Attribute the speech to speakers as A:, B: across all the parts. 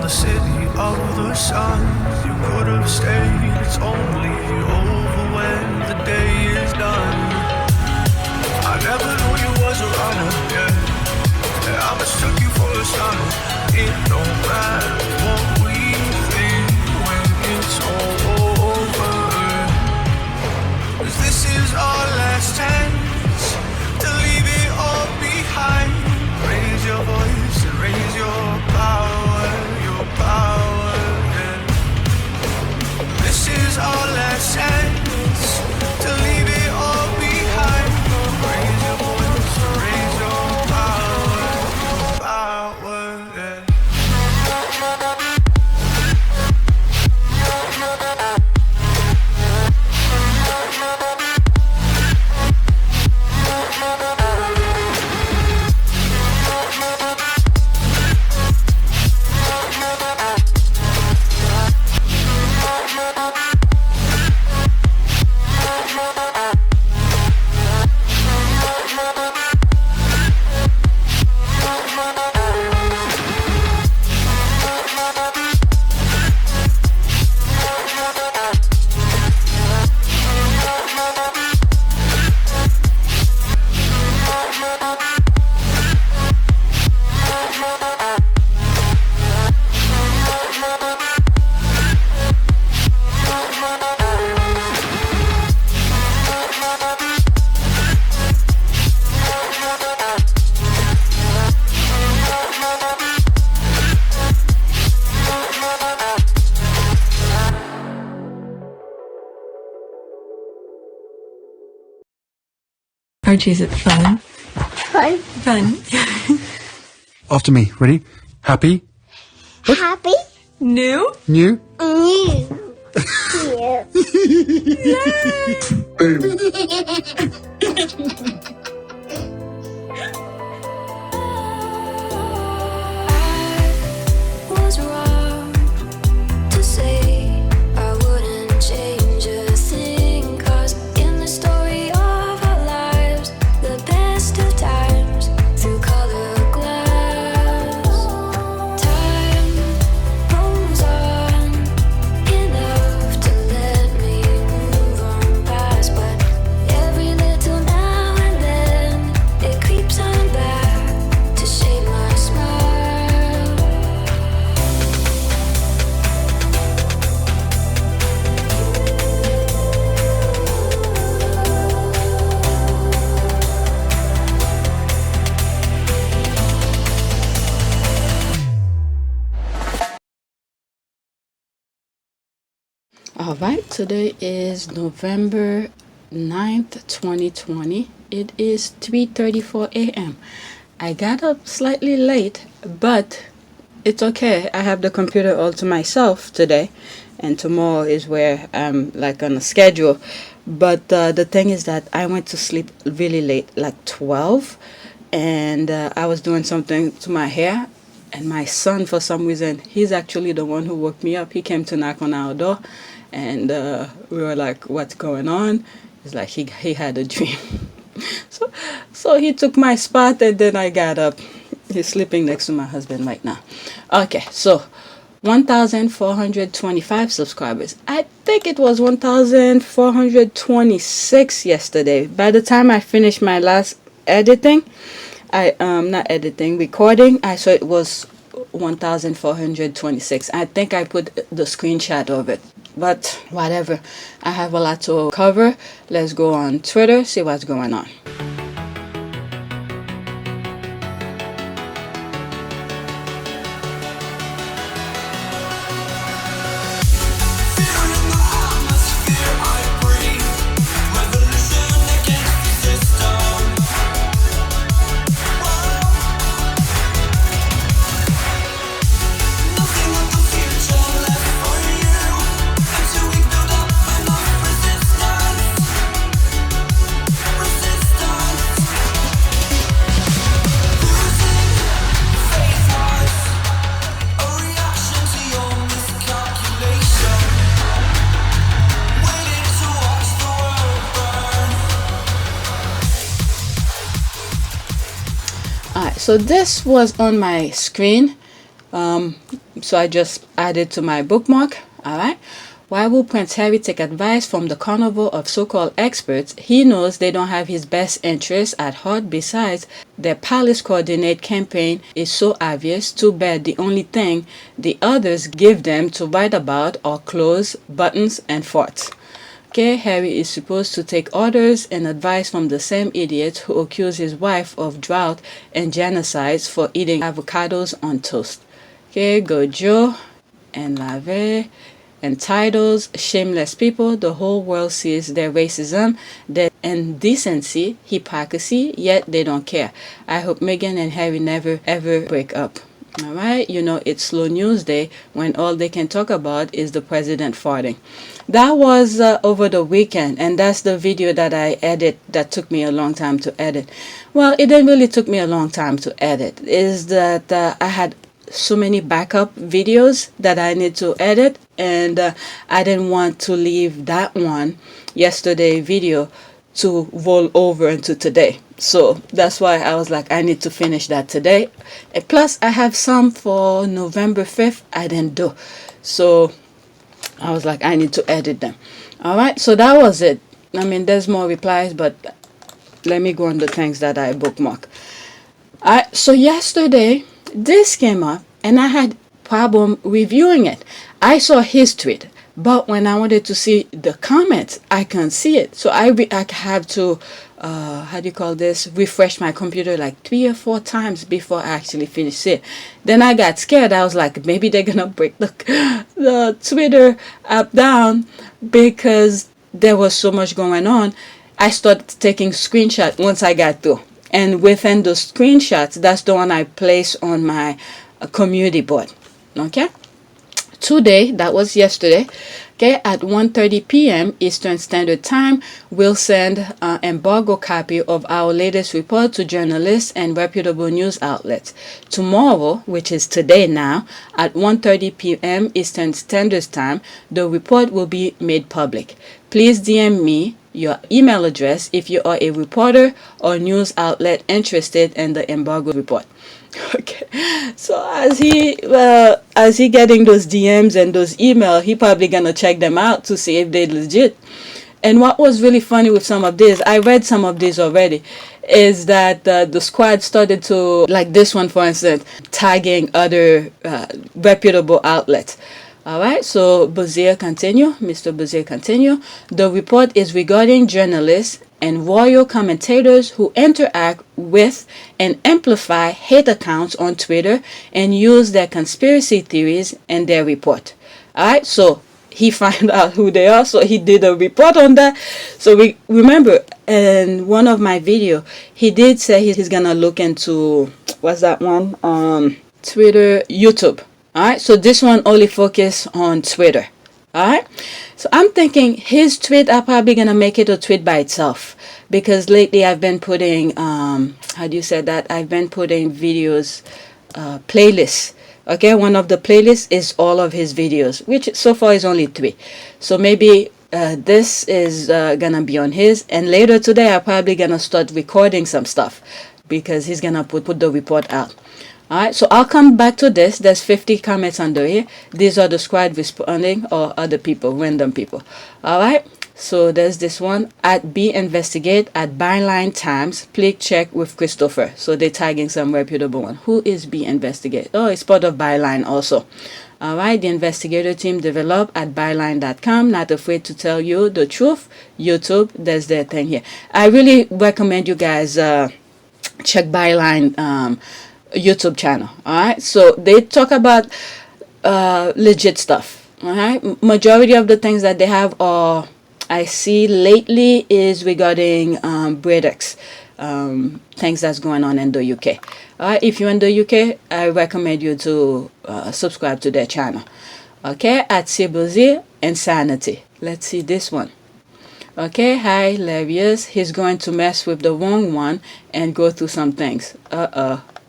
A: the city of the sun. You could have stayed, it's only over when the day is done. I never knew you was a runner, yeah. I mistook you for a stunner. It don't matter what we think when it's all over. 'Cause this is our last chance to leave it all behind. Raise your voice and raise your power, yeah. This is our last chance to leave it all behind. Raise your voice and raise your power, yeah.
B: Archie, is it fun?
C: Fun.
B: Fun.
D: After me. Ready? Happy?
C: Happy.
B: New?
D: New?
C: New.
D: Boom.
E: Was wrong to say I wouldn't change a thing, 'cause in the story of our lives, the best of times through color glass, time rolls on enough to let me move on past, but every little now and then it creeps on back to shade my smile.
F: All right, today is November 9th, 2020. It is 3:34 a.m. I got up slightly late, but it's okay. I have the computer all to myself today, and tomorrow is where I'm like on a schedule. But the thing is that I went to sleep really late, like 12, and I was doing something to my hair. And my son, for some reason, he's actually the one who woke me up. He came to knock on our door, and we were like, "What's going on?" He's like, he had a dream. So he took my spot, and then I got up. He's sleeping next to my husband right now. Okay, so 1,425 subscribers. I think it was 1,426 yesterday. By the time I finished my last editing, recording, I saw it was 1,426. I think I put the screenshot of it. But whatever. I have a lot to cover. Let's go on Twitter, see what's going on. So this was on my screen So I just added to my bookmark. All right. Why will Prince Harry take advice from the carnival of so-called experts? He knows they don't have his best interests at heart. Besides, their palace coordinate campaign is so obvious. Too bad the only thing the others give them to write about are clothes, buttons, and farts. Okay, Harry is supposed to take orders and advice from the same idiots who accuse his wife of drought and genocides for eating avocados on toast. Okay, go Joe and Lave. And titles, shameless people, the whole world sees their racism, their indecency, hypocrisy, yet they don't care. I hope Meghan and Harry never ever break up. Alright, you know, it's slow news day when all they can talk about is the president farting. That was over the weekend, and that's the video that I edit that took me a long time to edit. Well, it didn't really took me a long time to edit. Is that I had so many backup videos that I need to edit, and I didn't want to leave that one yesterday video to roll over into today. So that's why I was like, I need to finish that today. And plus I have some for November 5th I didn't do, so I was like, I need to edit them. All right, so that was it. I mean, there's more replies, but let me go on the things that I bookmark. All right, so yesterday this came up and I had problem reviewing it. I saw his tweet, but when I wanted to see the comments, I can't see it. So I have to how do you call this, refresh my computer like 3 or 4 times before I actually finish it. Then I got scared. I was like, maybe they're gonna break the Twitter app down, because there was so much going on. I started taking screenshots once I got through, and within the screenshots, that's the one I place on my community board. Okay, today, that was yesterday, okay, at 1:30 p.m. Eastern Standard Time, we'll send an embargo copy of our latest report to journalists and reputable news outlets. Tomorrow, which is today now, at 1:30 p.m. Eastern Standard Time, the report will be made public. Please DM me your email address if you are a reporter or news outlet interested in the embargo report. Okay, so as he getting those DMs and those emails, he probably gonna check them out to see if they legit. And what was really funny with some of this, I read some of these already, is that the squad started to, like this one for instance, tagging other reputable outlets. All right, so Bouzy continue, Mr. Bouzy continue. The report is regarding journalists and royal commentators who interact with and amplify hate accounts on Twitter and use their conspiracy theories in their report. All right, so he found out who they are, so he did a report on that. So we remember in one of my video, he did say he's gonna look into, what's that one? Twitter, YouTube. All right, so this one only focus on Twitter. All right, so I'm thinking his tweet are probably gonna make it a tweet by itself, because lately I've been putting how do you say that, I've been putting videos playlists. Okay, one of the playlists is all of his videos, which so far is only 3. So maybe this is gonna be on his, and later today I'm probably gonna start recording some stuff, because he's gonna put the report out. Alright, so I'll come back to this. There's 50 comments under here. These are the squad responding, or other people, random people. Alright, so there's this one at B Investigate at Byline Times. Please check with Christopher. So they're tagging some reputable one. Who is B Investigate? Oh, it's part of Byline also. Alright, the investigator team developed at byline.com. Not afraid to tell you the truth. YouTube, there's their thing here. I really recommend you guys check Byline YouTube channel. All right, so they talk about legit stuff. All right, majority of the things that they have are, I see lately, is regarding Brexit, things that's going on in the UK. All right, if you're in the UK, I recommend you to subscribe to their channel. Okay, at Bouzy Insanity. Let's see this one. Okay, hi, hilarious. He's going to mess with the wrong one and go through some things.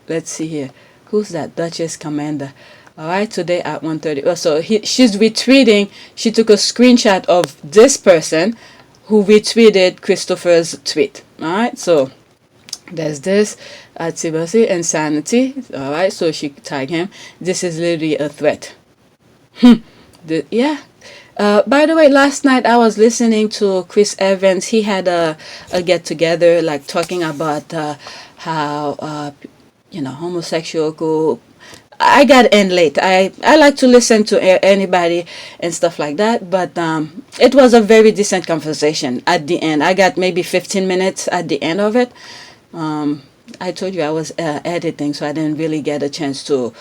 F: Let's see here. Who's that? Duchess Commander. All right, today at 1:30. Oh, so she's retweeting. She took a screenshot of this person who retweeted Christopher's tweet. All right, so there's this. at Bouzy, insanity. All right, so she tagged him. This is literally a threat. Yeah. By the way, last night I was listening to Chris Evans. He had a get together, like talking about how homosexual go. I got in late. I like to listen to anybody and stuff like that, but it was a very decent conversation at the end. I got maybe 15 minutes at the end of it. I told you I was editing, so I didn't really get a chance to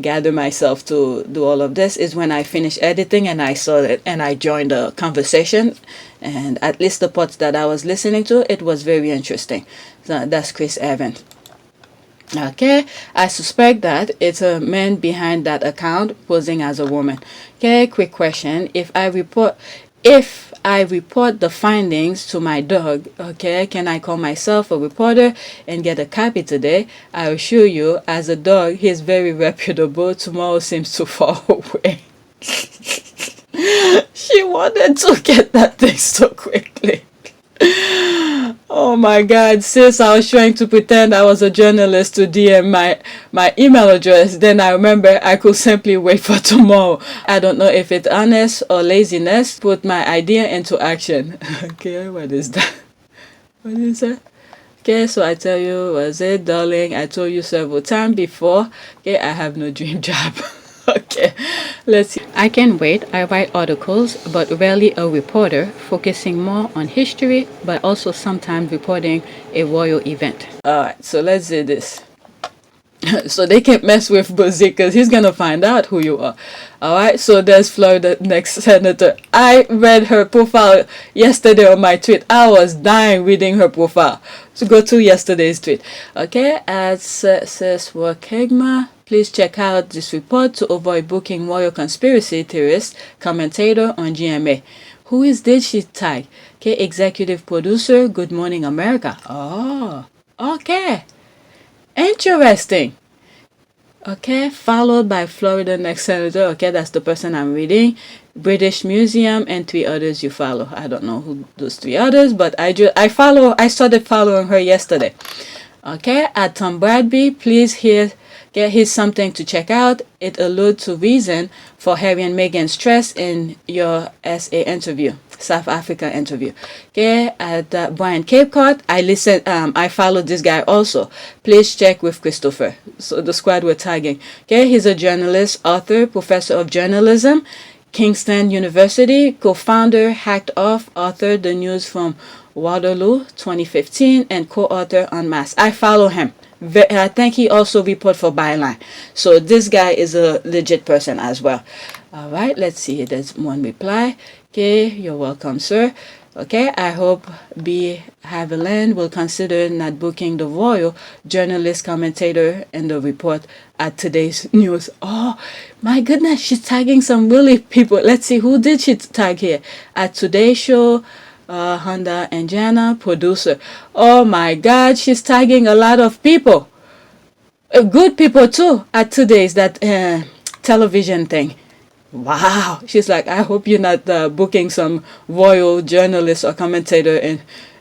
F: gather myself to do all of this. Is when I finished editing and I saw it and I joined the conversation, and at least the parts that I was listening to, it was very interesting. So that's Chris Evans. Okay, I suspect that it's a man behind that account posing as a woman. Okay, quick question. If I report the findings to my dog, okay, can I call myself a reporter and get a copy today? I assure you, as a dog, he's very reputable. Tomorrow seems too far away. She wanted to get that thing so quickly. Oh my God, sis, I was trying to pretend I was a journalist to DM my email address. Then I remember I could simply wait for tomorrow. I don't know if it's honest or laziness. Put my idea into action. Okay, what is that? What is that? Okay, so I tell you, was it, darling? I told you several times before. Okay, I have no dream job. Okay, let's see. I can wait. I write articles, but rarely a reporter, focusing more on history, but also sometimes reporting a royal event. Alright, so let's do this. So they can't mess with Bouzy because he's going to find out who you are. Alright, so there's Florida next senator. I read her profile yesterday on my tweet. I was dying reading her profile. So go to yesterday's tweet. Okay, at says Wakegma. Please check out this report to avoid booking royal conspiracy theorist commentator on GMA. Did she tag? Okay, executive producer, Good Morning America. Oh, okay. Interesting. Okay, followed by Florida next senator. Okay, that's the person I'm reading. British Museum and 3 others you follow. I don't know who those 3 others, but I started following her yesterday. Okay, at Tom Bradby, please here's something to check out. It alludes to reason for Harry and Meghan's stress in your SA interview, South Africa interview. Okay, at Brian Capecourt, I followed this guy also. Please check with Christopher. So the squad we're tagging. Okay, he's a journalist, author, professor of journalism, Kingston University, co-founder, hacked off, authored the news from Waterloo 2015, and co-author on Mass. I follow him. I think he also report for Byline. So this guy is a legit person as well. All right, let's see. There's one reply. Okay, you're welcome, sir. Okay, I hope B. Haviland will consider not booking the royal journalist commentator in the report at today's news. Oh, my goodness, she's tagging some really people. Let's see, who did she tag here? At Today's Show, Honda and Jana, producer. Oh my God, she's tagging a lot of people. Good people too at today's that television thing. Wow, she's like, I hope you're not booking some royal journalist or commentator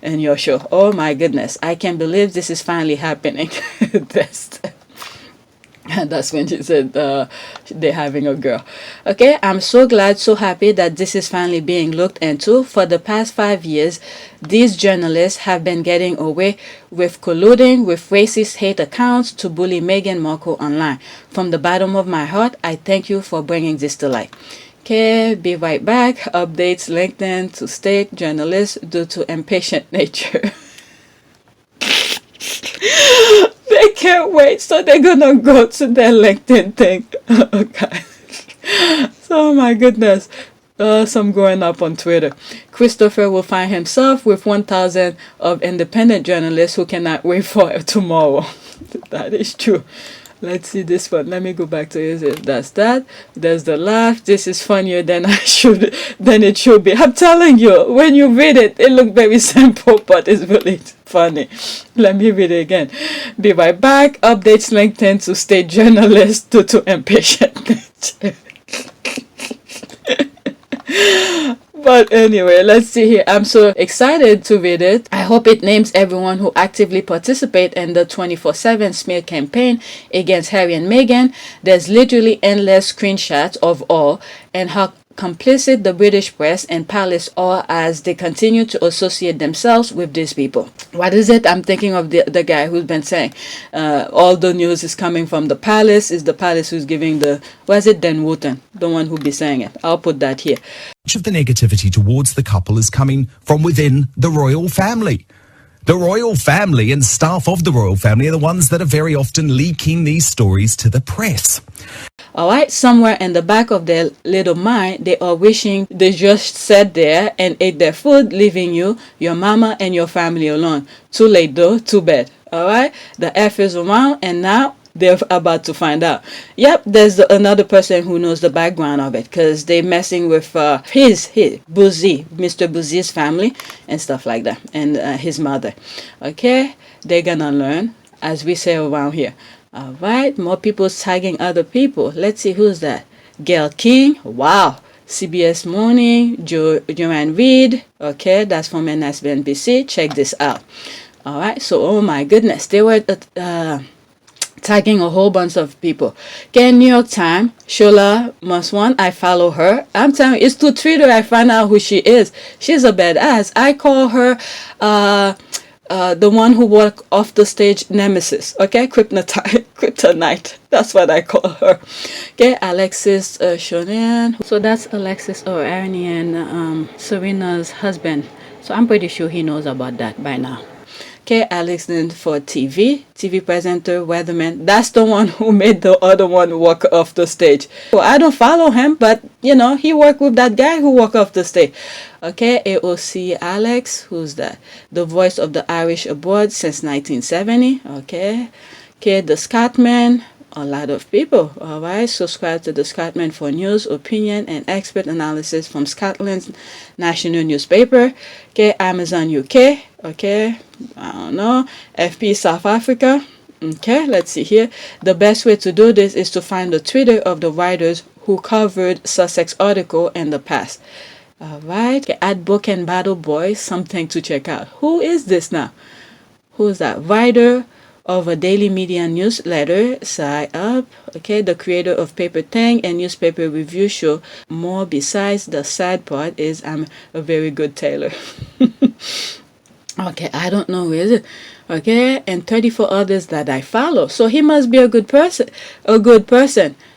F: in your show. Oh my goodness, I can't believe this is finally happening. That's when she said they're having a girl. Okay, I'm so glad, so happy that this is finally being looked into. For the past 5 years, these journalists have been getting away with colluding with racist hate accounts to bully Meghan Markle online. From the bottom of my heart, I thank you for bringing this to light. Okay, be right back. Updates LinkedIn to state journalists due to impatient nature. They can't wait, so they're gonna go to their LinkedIn thing. Okay. So, my goodness. Some going up on Twitter. Christopher will find himself with 1,000 of independent journalists who cannot wait for tomorrow. That is true. Let's see this one. Let me go back to it. That's that. There's the laugh. This is funnier than it should be. I'm telling you, when you read it, it looks very simple, but it's really funny. Let me read it again. Be right back. Updates LinkedIn to state journalists due to impatient nature. But anyway, let's see here. I'm so excited to read it. I hope it names everyone who actively participate in the 24/7 smear campaign against Harry and Meghan. There's literally endless screenshots of all and how complicit the British press and palace are as they continue to associate themselves with these people. What is it? I'm thinking of the guy who's been saying all the news is coming from the palace. Is the palace who's giving the, was it Dan Wooten, the one who be saying it? I'll put that here.
G: Much of the negativity towards the couple is coming from within the royal family. The royal family and staff of the royal family are the ones that are very often leaking these stories to the press.
F: All right, somewhere in the back of their little mind, they are wishing they just sat there and ate their food, leaving you, your mama, and your family alone. Too late though, too bad. All right, the F is around, and now they're about to find out. Yep, there's another person who knows the background of it, because they're messing with his Bouzy, Mr. Bouzy's family and stuff like that, and his mother. Okay, they're gonna learn, as we say around here. All right, more people tagging other people. Let's see who's that. Gail King, wow. CBS Morning, Joanne Reid. Okay, that's from MSNBC. Check this out. All right, so oh my goodness, they were tagging a whole bunch of people. Okay, New York Times, Shola Muswan, I follow her. I'm telling you, it's through Twitter I find out who she is. She's a badass. I call her the one who walked off the stage nemesis. Okay, kryptonite. That's what I call her. Okay, Alexis Shonen. So that's Alexis Ohanian and Serena's husband. So I'm pretty sure he knows about that by now. Okay, Alex Lind for TV presenter, weatherman. That's the one who made the other one walk off the stage. Well, I don't follow him, but you know, he worked with that guy who walked off the stage. Okay, AOC Alex, who's that? The voice of the Irish abroad since 1970. Okay, the Scotsman. A lot of people. All right, subscribe to the Scotsman for news, opinion, and expert analysis from Scotland's national newspaper. Okay, Amazon UK. Okay, I don't know. FP South Africa. Okay, let's see here. The best way to do this is to find the Twitter of the writers who covered Sussex article in the past. All right, okay, at Book and Battle Boys, something to check out. Who is this now? Who's that? Writer of a daily media newsletter, Sigh Up. Okay, the creator of Paper Tang and newspaper review show More. Besides, the sad part is I'm a very good tailor. Okay, I don't know who is it. Okay, and 34 others that I follow. So he must be a good person.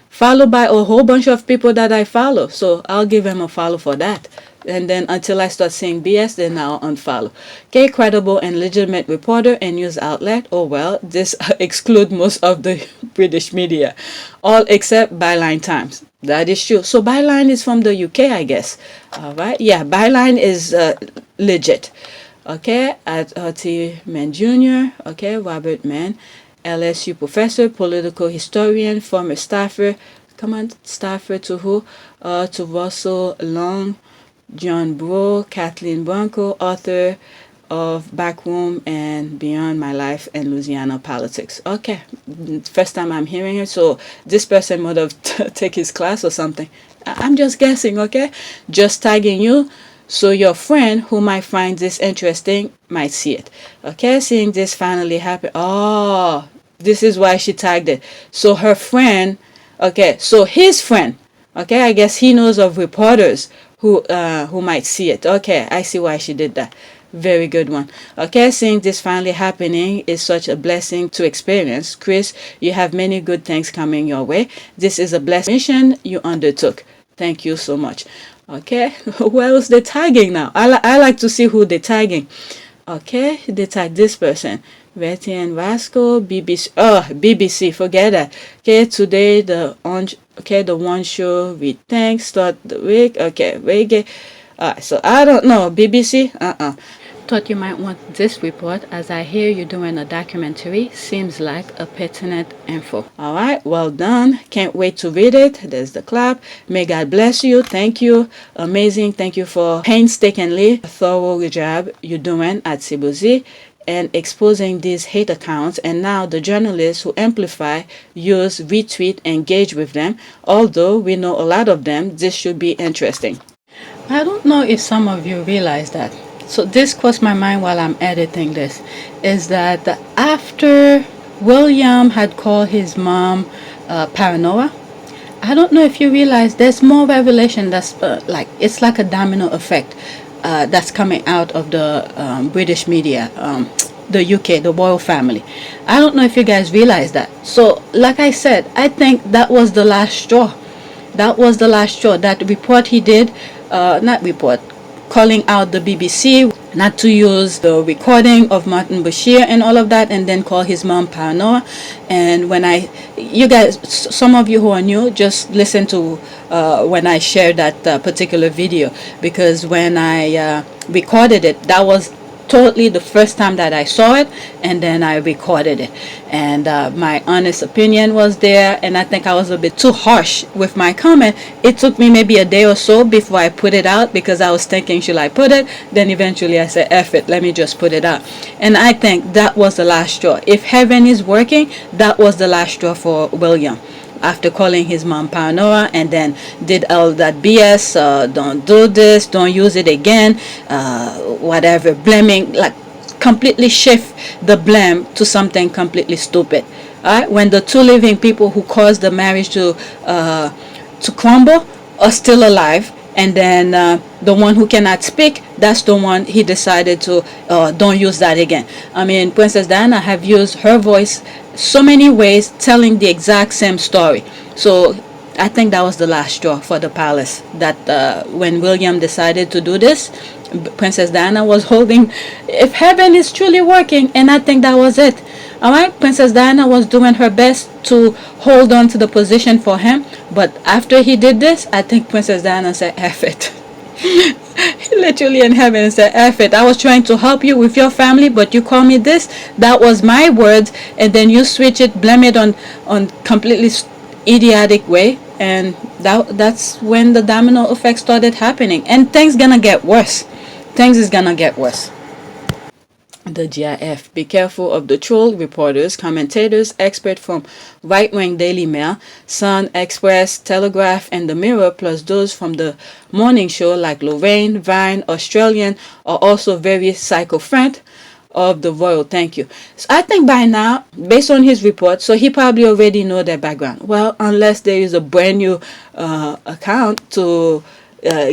F: Followed by a whole bunch of people that I follow. So I'll give him a follow for that. And then until I start seeing BS, then I'll unfollow. Okay, credible and legitimate reporter and news outlet. Oh well, this exclude most of the British media. All except Byline Times. That is true. So Byline is from the UK, I guess. All right. Yeah, Byline is legit. Okay, at R.T. Mann Jr. Okay, Robert Mann. LSU professor, political historian, former staffer. Come on, staffer to who? To Russell Long. John Bro, Kathleen Branco, author of Backroom and Beyond My Life and Louisiana Politics. Okay, first time I'm hearing it, so this person would have taken his class or something. I'm just guessing, okay? Just tagging you, so your friend who might find this interesting might see it. Okay, seeing this finally happen. Oh, this is why she tagged it. So her friend, okay, so his friend, okay, I guess he knows of reporters who might see it. Okay, I see why she did that. Very good one. Okay, seeing this finally happening is such a blessing to experience. Chris, you have many good things coming your way. This is a blessed mission you undertook. Thank you so much. Okay, who else they tagging now? I like to see who they tagging. Okay, they tag this person. Betty and Vasco, BBC. Oh, BBC, forget that. Okay, today the one show we think start the week. Okay, reggae. So I don't know, BBC. Thought you might want this report, as I hear you doing a documentary. Seems like a pertinent info. All right, well done. Can't wait to read it. There's the clap. May God bless you. Thank you. Amazing. Thank you for painstakingly thorough job you're doing at Bouzy and exposing these hate accounts, and now the journalists who amplify, use, retweet, engage with them. Although we know a lot of them, this should be interesting. I don't know if some of you realize that. So this crossed my mind while I'm editing this, is that after William had called his mom paranoia, I don't know if you realize there's more revelation that's like, it's like a domino effect that's coming out of the British media, the UK, the royal family. I don't know if you guys realize that. So like I said, I think that was the last straw. That was the last straw. That report he did, not report, calling out the BBC not to use the recording of Martin Bashir and all of that, and then call his mom paranoia. And when you guys, some of you who are new, just listen to when I shared that particular video, because when I recorded it, that was totally the first time that I saw it, and then I recorded it, and my honest opinion was there, and I think I was a bit too harsh with my comment. It took me maybe a day or so before I put it out, because I was thinking, should I put it? Then eventually I said, F it, let me just put it out. And I think that was the last straw. If heaven is working, that was the last straw for William. After calling his mom paranoia, and then did all that BS, don't do this, don't use it again, whatever, blaming, like completely shift the blame to something completely stupid. Alright, when the two living people who caused the marriage to crumble are still alive, and then the one who cannot speak, that's the one he decided to don't use that again. I mean, Princess Diana have used her voice so many ways telling the exact same story. So I think that was the last straw for the palace, that when William decided to do this, Princess Diana was holding, if heaven is truly working, and I think that was it. Alright, Princess Diana was doing her best to hold on to the position for him, but after he did this, I think Princess Diana said, F it. Literally in heaven said, F it, I was trying to help you with your family, but you call me this. That was my words, and then you switch it, blame it on completely idiotic way, and that's when the domino effect started happening, and things gonna get worse. Things is gonna get worse. The GIF. Be careful of the troll reporters, commentators, experts from right-wing Daily Mail, Sun, Express, Telegraph, and The Mirror, plus those from the morning show like Lorraine, Vine, Australian, are also very psycho-friend of the royal. Thank you. So I think by now, based on his report, so he probably already know their background. Well, unless there is a brand new account to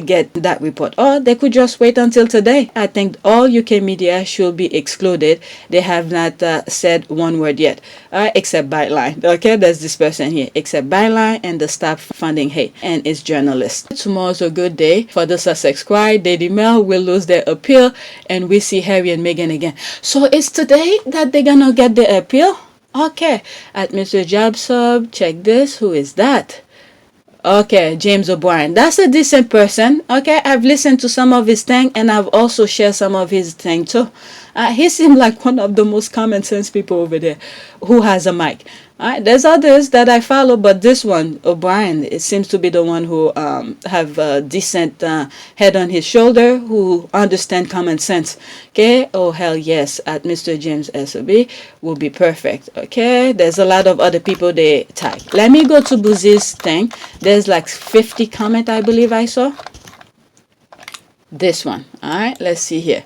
F: get that report, or they could just wait until today. I think all UK media should be excluded. They have not said one word yet, except Byline. Okay, there's this person here, except Byline and the Stop Funding Hate and its journalists. Tomorrow's a good day for the Sussex Squad. Daily Mail will lose their appeal, and we see Harry and Meghan again. So it's today that they're gonna get their appeal. Okay, at Mr. Jobsub, check this. Who is that? Okay, James O'Brien. That's a decent person. Okay, I've listened to some of his thing, and I've also shared some of his thing too. He seemed like one of the most common sense people over there who has a mic. There's others that I follow, but this one, O'Brien, it seems to be the one who have a decent head on his shoulder, who understand common sense. Okay, oh hell yes, at Mr. James SOB will be perfect. Okay, there's a lot of other people they tag. Let me go to Bouzy's thing. There's like 50 comment, I believe I saw. This one. Alright, let's see here.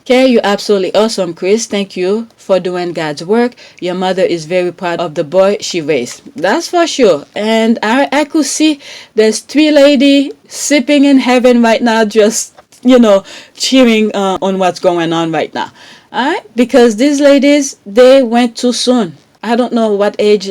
F: Okay, you're absolutely awesome, Chris. Thank you for doing God's work. Your mother is very proud of the boy she raised. That's for sure. And I could see there's 3 ladies sipping in heaven right now, just, cheering on what's going on right now. Alright? Because these ladies, they went too soon. I don't know what age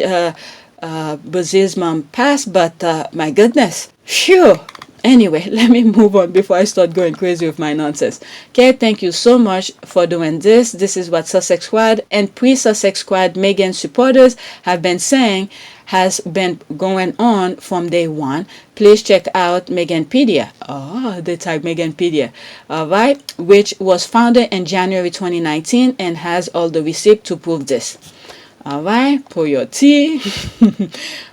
F: Bouzy's mom passed, but my goodness. Phew. Anyway, let me move on before I start going crazy with my nonsense. Okay, thank you so much for doing this. This is what Sussex Squad and pre-Sussex Squad Meghan supporters have been saying has been going on from day one. Please check out Meghanpedia. Oh, they type Meghanpedia. Alright, which was founded in January 2019 and has all the receipts to prove this. Alright, pour your tea.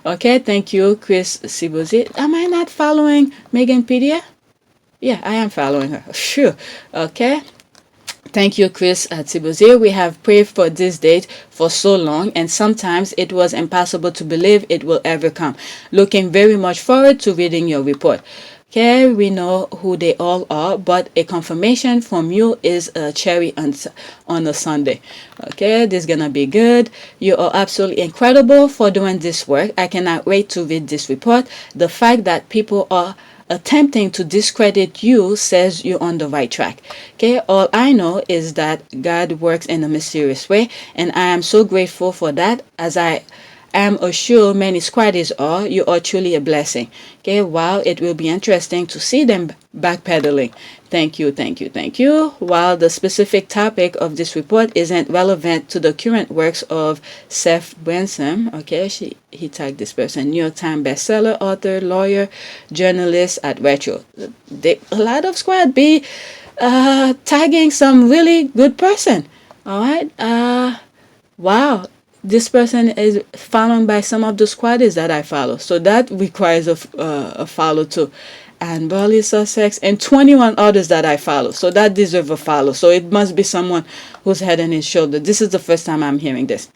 F: Okay, thank you, Chris Sibozi. Am I not following Meghanpedia? Yeah, I am following her. Sure. Okay. Thank you, Chris Sibozi. We have prayed for this date for so long, and sometimes it was impossible to believe it will ever come. Looking very much forward to reading your report. Okay, we know who they all are, but a confirmation from you is a cherry on a Sunday. Okay, this is gonna be good. You are absolutely incredible for doing this work. I cannot wait to read this report. The fact that people are attempting to discredit you says you're on the right track. Okay, all I know is that God works in a mysterious way, and I am so grateful for that, as I am assured many squaddies are. You are truly a blessing. Okay, while it will be interesting to see them backpedaling. Thank you, thank you, thank you. While the specific topic of this report isn't relevant to the current works of Seth Branson, okay, he tagged this person, New York Times bestseller, author, lawyer, journalist at Retro. A lot of squad be tagging some really good person. All right. Wow. This person is followed by some of the squaddies that I follow. So that requires a follow too. And Burley, Sussex, and 21 others that I follow. So that deserves a follow. So it must be someone who's head and his shoulder. This is the first time I'm hearing this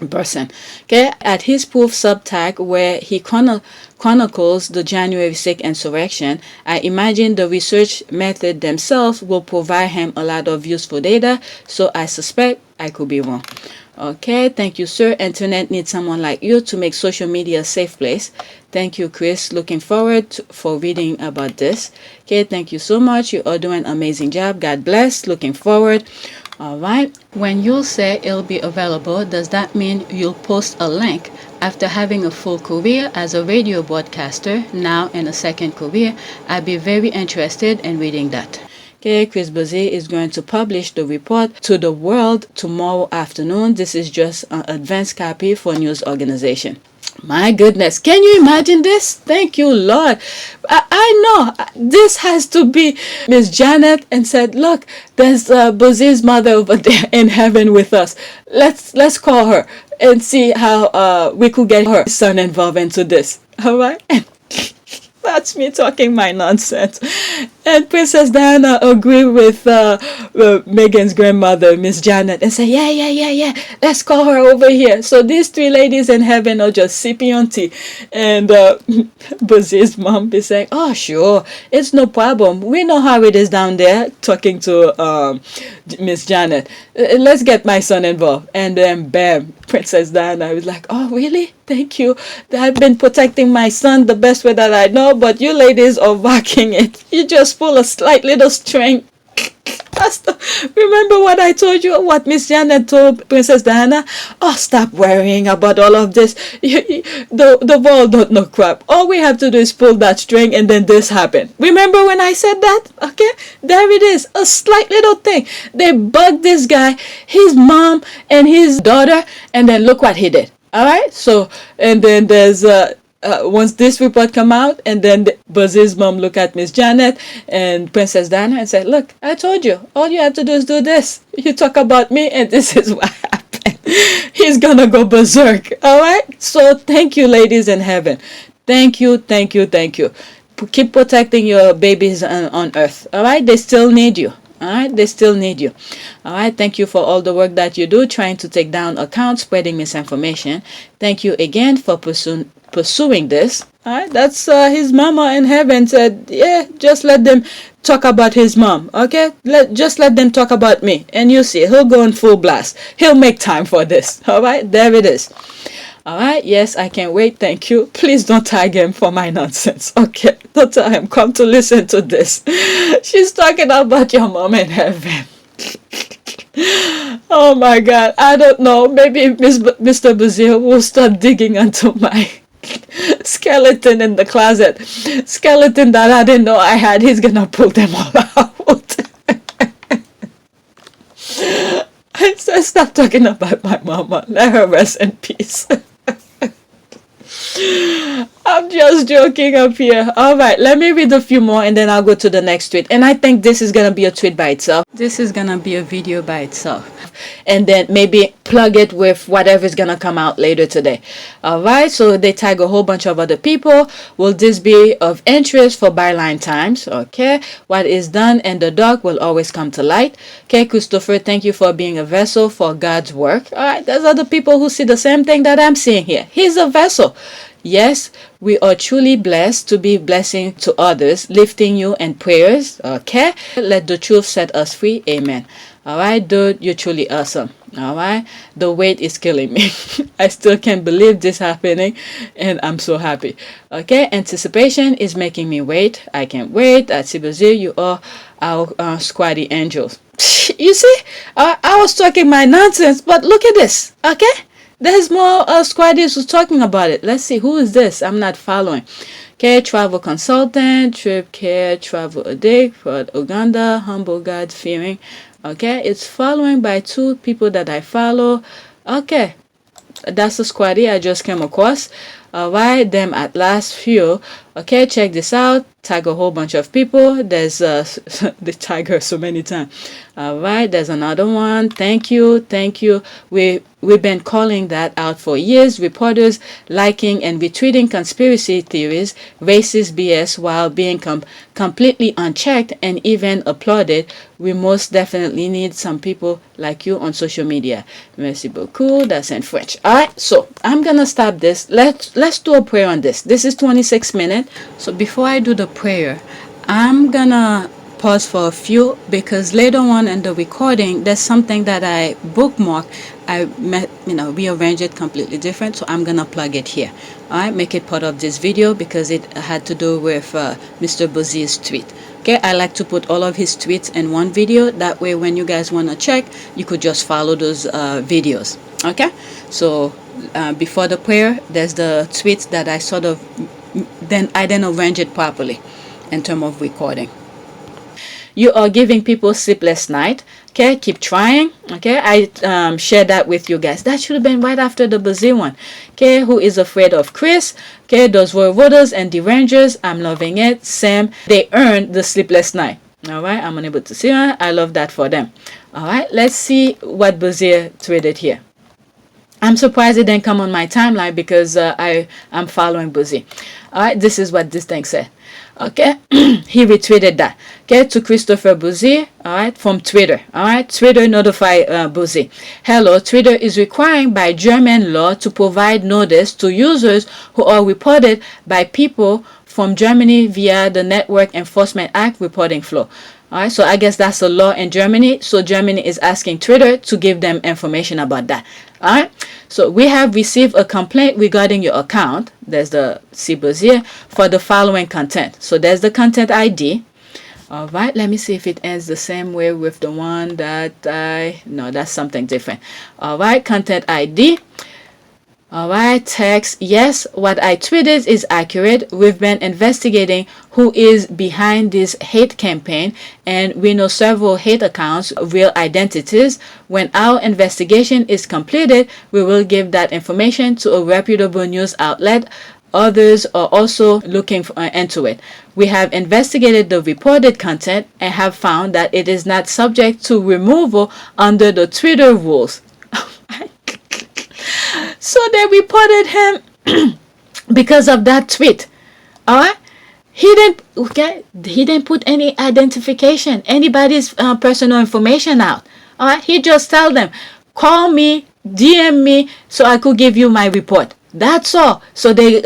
F: person. Okay, at his proof subtag where he chronicles the January 6th insurrection, I imagine the research method themselves will provide him a lot of useful data. So I suspect I could be wrong. Okay, thank you, sir. Internet needs someone like you to make social media a safe place. Thank you, Chris. Looking forward for reading about this. Okay, thank you so much. You are doing an amazing job. God bless. Looking forward. All right. When you say it'll be available, does that mean you'll post a link? After having a full career as a radio broadcaster, now in a second career, I'd be very interested in reading that. Okay, Chris Bouzy is going to publish the report to the world tomorrow afternoon. This is just an advanced copy for news organization. My goodness, can you imagine this? Thank you, Lord. I know this has to be Miss Janet, and said, look, there's Bouzy's mother over there in heaven with us. Let's call her and see how we could get her son involved into this. All right. That's me talking my nonsense. And Princess Diana agreed with Meghan's grandmother, Miss Janet, and said, yeah, let's call her over here. So these three ladies in heaven are just sipping on tea. And Bouzy's mom be saying, oh, sure, it's no problem. We know how it is down there, talking to Miss Janet. Let's get my son involved. And then, bam, Princess Diana was like, oh, really? Thank you. I've been protecting my son the best way that I know, but you ladies are rocking it. You just pull a slight little string. Remember what I told you, what Miss Janet told Princess Diana? Oh, stop worrying about all of this. The world don't know crap. All we have to do is pull that string, and then this happened. Remember when I said that? Okay, there it is, a slight little thing. They bugged this guy, his mom and his daughter, and then look what he did. All right, so, and then there's once this report come out, and then Bouzy's mom look at Miss Janet and Princess Diana and say, look, I told you, all you have to do is do this. You talk about me, and this is what happened. He's gonna go berserk. All right, so thank you, ladies in heaven. Thank you. Keep protecting your babies on earth. All right, they still need you. All right, they still need you. All right, thank you for all the work that you do trying to take down accounts spreading misinformation. Thank you again for pursuing this. All right, that's his mama in heaven said, yeah, just let them talk about his mom. Okay, just let them talk about me, and you see he'll go in full blast. He'll make time for this. All right, there it is. All right, yes, I can't wait. Thank you. Please don't tag him for my nonsense. Okay, don't tell him, come to listen to this. She's talking about your mom in heaven. Oh my God, I don't know. Maybe Mr. Bouzy will start digging into my skeleton in the closet. Skeleton that I didn't know I had. He's gonna pull them all out. I said, stop talking about my mama. Let her rest in peace. I'm just joking up here. All right, let me read a few more, and then I'll go to the next tweet. And I think this is gonna be a tweet by itself. This is gonna be a video by itself, and then maybe plug it with whatever's gonna come out later today. All right, so they tag a whole bunch of other people. Will this be of interest for Byline Times? Okay, what is done in the dark will always come to light. Okay, Christopher, thank you for being a vessel for God's work. All right, there's other people who see the same thing that I'm seeing here. He's a vessel. Yes, we are truly blessed to be blessing to others, lifting you in prayers. Okay, let the truth set us free. Amen. All right, dude, you're truly awesome. All right, the weight is killing me. I still can't believe this happening, and I'm so happy. Okay, anticipation is making me wait. I can't wait. At Bouzy, you are our squaddy angels. You see, I was talking my nonsense, but look at this. Okay, there's more squaddies who's talking about it. Let's see, who is this? I'm not following. Okay, travel consultant, trip care, travel addict, for Uganda, humble God fearing. Okay, it's following by 2 people that I follow. Okay, that's a squaddy I just came across. Alright, them at last few. Okay, check this out. Tag a whole bunch of people. There's the tiger so many times. Alright, there's another one. Thank you. We've been calling that out for years. Reporters liking and retweeting conspiracy theories, racist BS while being completely unchecked and even applauded. We most definitely need some people like you on social media. Merci beaucoup. That's in French. Alright, so I'm gonna stop this. Let's do a prayer on this. This is 26 minutes. So before I do the prayer, I'm gonna pause for a few because later on in the recording there's something that I bookmarked. I rearrange it completely different, so I'm gonna plug it here. All right, make it part of this video because it had to do with Mr. Bouzy's tweet. Okay, I like to put all of his tweets in one video. That way when you guys want to check, you could just follow those videos. Okay, so before the prayer, there's the tweets that I sort of then arrange it properly in terms of recording. You are giving people sleepless night. Okay, keep trying. Okay, I shared that with you guys. That should have been right after the Bouzy one. Okay, who is afraid of Chris? Okay, those were voters and the Rangers. I'm loving it. Sam, they earned the sleepless night. All right, I'm unable to see her. I love that for them. All right, let's see what Bouzy tweeted here. I'm surprised it didn't come on my timeline because I'm following Bouzy. All right, this is what this thing said. Okay, he retweeted that. Okay, to Christopher Bouzy. All right, from Twitter. All right, Twitter notify Bouzy. Hello, Twitter is requiring by German law to provide notice to users who are reported by people from Germany via the Network Enforcement Act reporting flow. All right, so I guess that's a law in Germany. So Germany is asking Twitter to give them information about that. All right, so we have received a complaint regarding your account. There's the Bouzy for the following content. So there's the content ID. All right, let me see if it ends the same way with the one that no, that's something different. All right, content ID. All right, text. Yes, what I tweeted is accurate. We've been investigating who is behind this hate campaign, and we know several hate accounts, real identities. When our investigation is completed, we will give that information to a reputable news outlet. Others are also looking into it. We have investigated the reported content and have found that it is not subject to removal under the Twitter rules. So they reported him because of that tweet. All right, he didn't put any identification, anybody's personal information out. All right, he just tell them, call me, DM me, so I could give you my report. That's all. So they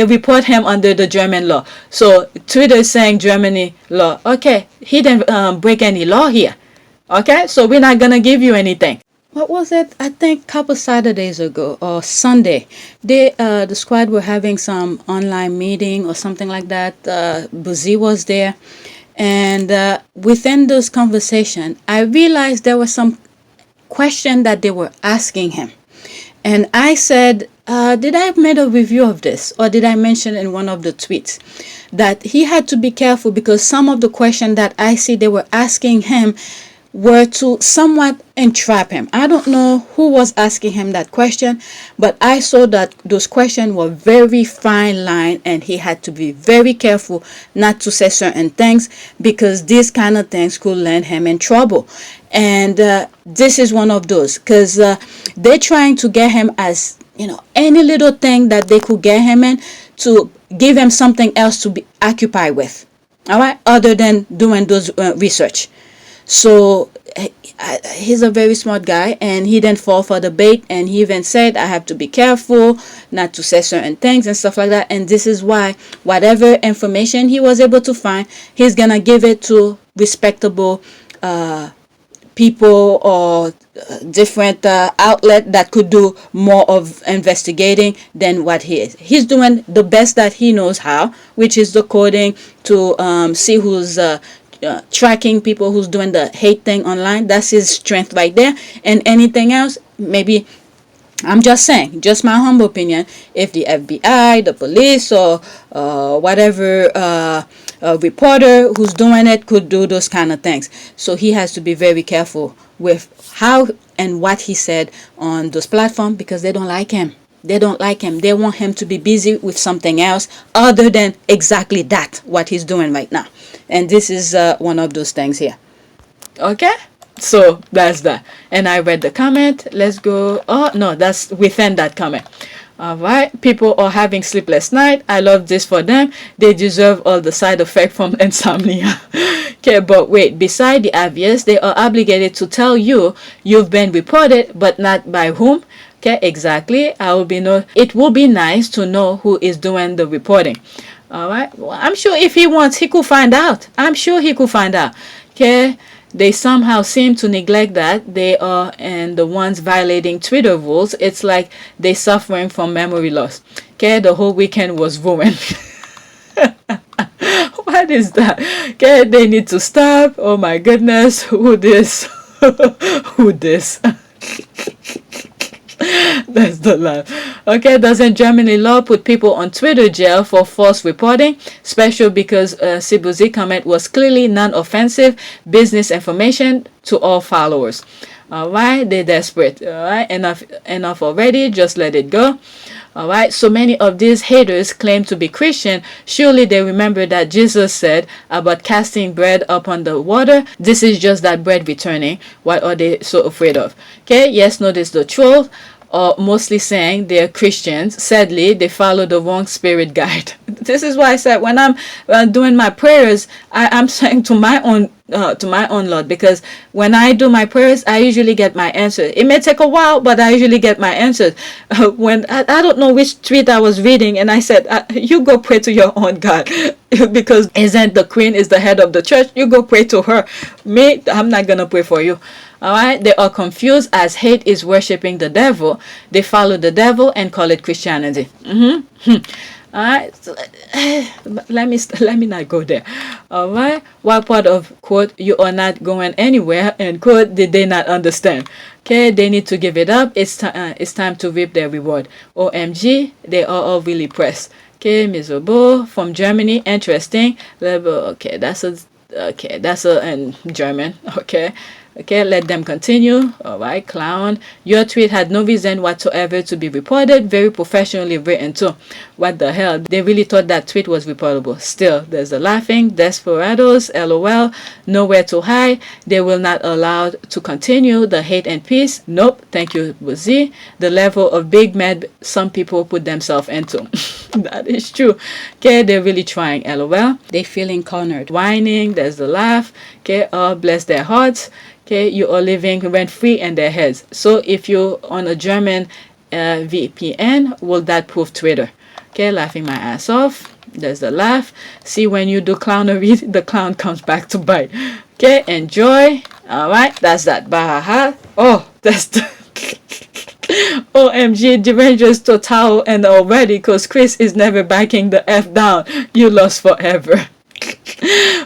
F: report him under the German law. So Twitter is saying Germany law. Okay, he didn't break any law here. Okay, so we're not gonna give you anything. What was it? I think a couple Saturdays ago or Sunday, the squad were having some online meeting or something like that. Bouzy was there, and within this conversation, I realized there was some question that they were asking him, and I said, "Did I make a review of this, or did I mention in one of the tweets that he had to be careful because some of the question that I see they were asking him were to somewhat entrap him." I don't know who was asking him that question, but I saw that those questions were very fine line, and he had to be very careful not to say certain things because these kind of things could land him in trouble. And this is one of those because they're trying to get him as, any little thing that they could get him in to give him something else to be occupied with. All right, other than doing those research. So he's a very smart guy, and he didn't fall for the bait, and he even said, I have to be careful not to say certain things and stuff like that. And this is why whatever information he was able to find, he's gonna give it to respectable people or different outlet that could do more of investigating than what he is. He's doing the best that he knows how, which is the coding to see who's tracking people who's doing the hate thing online. That's his strength right there. And anything else, maybe, I'm just saying, just my humble opinion, if the FBI, the police, or whatever reporter who's doing it could do those kind of things. So he has to be very careful with how and what he said on those platforms, because they don't like him. They don't like him. They want him to be busy with something else other than exactly that, what he's doing right now. And this is one of those things here. Okay? So that's that. And I read the comment. Let's go. Oh, no, that's within that comment. All right. People are having sleepless night. I love this for them. They deserve all the side effect from insomnia. Okay, but wait. Beside the obvious, they are obligated to tell you you've been reported, but not by whom. Okay, exactly. It will be nice to know who is doing the reporting. All right. Well, I'm sure if he wants, he could find out. I'm sure he could find out. Okay. They somehow seem to neglect that they are and the ones violating Twitter rules. It's like they suffering from memory loss. Okay, the whole weekend was ruined. What is that? Okay, they need to stop. Oh my goodness, who this? Who this? That's the laugh. Okay, doesn't Germany law put people on Twitter jail for false reporting? Special because Bouzy comment was clearly non-offensive business information to all followers. All right, they're desperate. All right, enough already. Just let it go. All right, so many of these haters claim to be Christian. Surely they remember that Jesus said about casting bread upon the water. This is just that bread returning. What are they so afraid of? Okay, yes, notice the troll are mostly saying they're Christians. Sadly, they follow the wrong spirit guide. This is why I said when I'm doing my prayers, I'm saying to my own Lord, because when I do my prayers, I usually get my answers. It may take a while, but I usually get my answers. When I don't know which tweet I was reading, and I said, you go pray to your own God, because isn't the queen is the head of the church? You go pray to her. Me, I'm not gonna pray for you. All right, they are confused as hate is worshiping the devil. They follow the devil and call it Christianity. All right, so, let me not go there. All right, what part of quote you are not going anywhere and quote did they not understand? Okay, they need to give it up. It's time to reap their reward. OMG, they are all really pressed. Okay, miserable from Germany. Interesting. Okay, that's in German. Okay, let them continue. All right, clown. Your tweet had no reason whatsoever to be reported. Very professionally written too. What the hell? They really thought that tweet was reportable. Still, there's the laughing. Desperados. LOL. Nowhere to hide. They will not allow to continue the hate and peace. Nope. Thank you, Bouzy. The level of big mad some people put themselves into. That is true. Okay, they're really trying. LOL. They feeling cornered. Whining. There's the laugh. Okay, oh, bless their hearts. Okay, you are living rent-free in their heads. So if you're on a German VPN, will that prove Twitter? Okay, laughing my ass off. There's the laugh. See, when you do clownery, the clown comes back to bite. Okay, enjoy. All right, that's that. Bahaha. Oh, that's the... OMG, derangers total and already, because Chris is never backing the F down. You lost forever.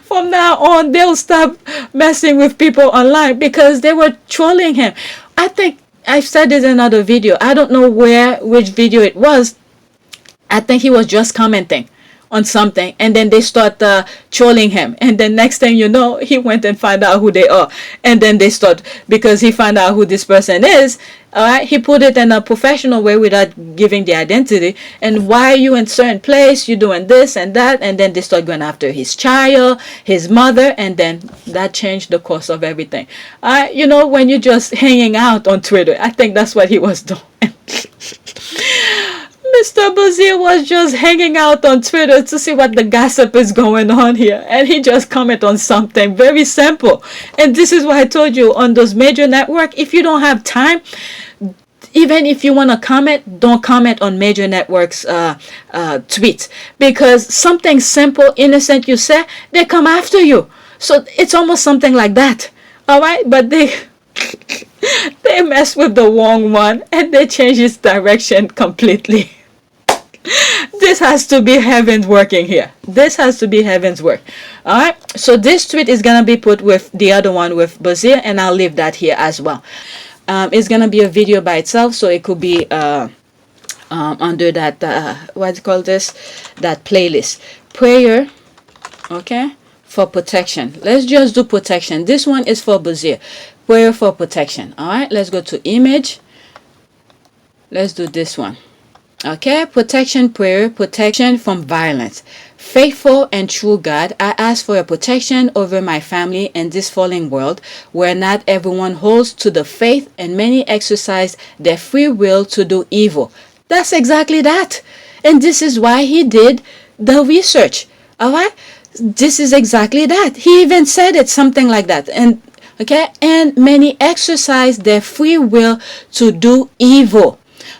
F: From now on, they'll stop messing with people online because they were trolling him. I think I've said this in another video. I don't know which video it was. I think he was just commenting on something, and then they start trolling him, and then next thing you know, he went and find out who they are, and then they start, because he found out who this person is. All right, he put it in a professional way without giving the identity. And why are you in certain place? You doing this and that, and then they start going after his child, his mother, and then that changed the course of everything. You know, when you're just hanging out on Twitter, I think that's what he was doing. Mr. Bouzy was just hanging out on Twitter to see what the gossip is going on here, and he just comment on something very simple. And this is why I told you, on those major network, if you don't have time, even if you want to comment, don't comment on major networks tweets, because something simple, innocent you say, they come after you. So it's almost something like that. All right, but they they mess with the wrong one and they change its direction completely. This has to be heaven's working here. This has to be heaven's work. All right, so this tweet is gonna be put with the other one with Bouzy, and I'll leave that here as well. It's gonna be a video by itself, so it could be under that what's called this, that playlist, prayer, okay, for protection. Let's just do protection. This one is for Bouzy, prayer for protection. All right, let's go to image. Let's do this one. Okay, protection prayer, protection from violence. Faithful and true God, I ask for your protection over my family in this fallen world where not everyone holds to the faith and many exercise their free will to do evil. That's exactly that. And this is why he did the research. All right, this is exactly that. He even said it, something like that. And okay, and many exercise their free will to do evil.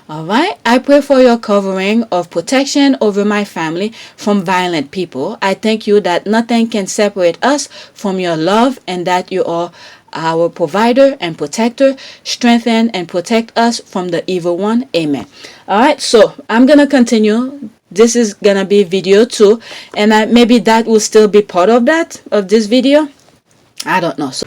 F: All right, I pray for your covering of protection over my family from violent people. I thank you that nothing can separate us from your love and that you are our provider and protector. Strengthen and protect us from the evil one. Amen. All right, so I'm going to continue. This is going to be video 2, and maybe that will still be part of this video. I don't know. So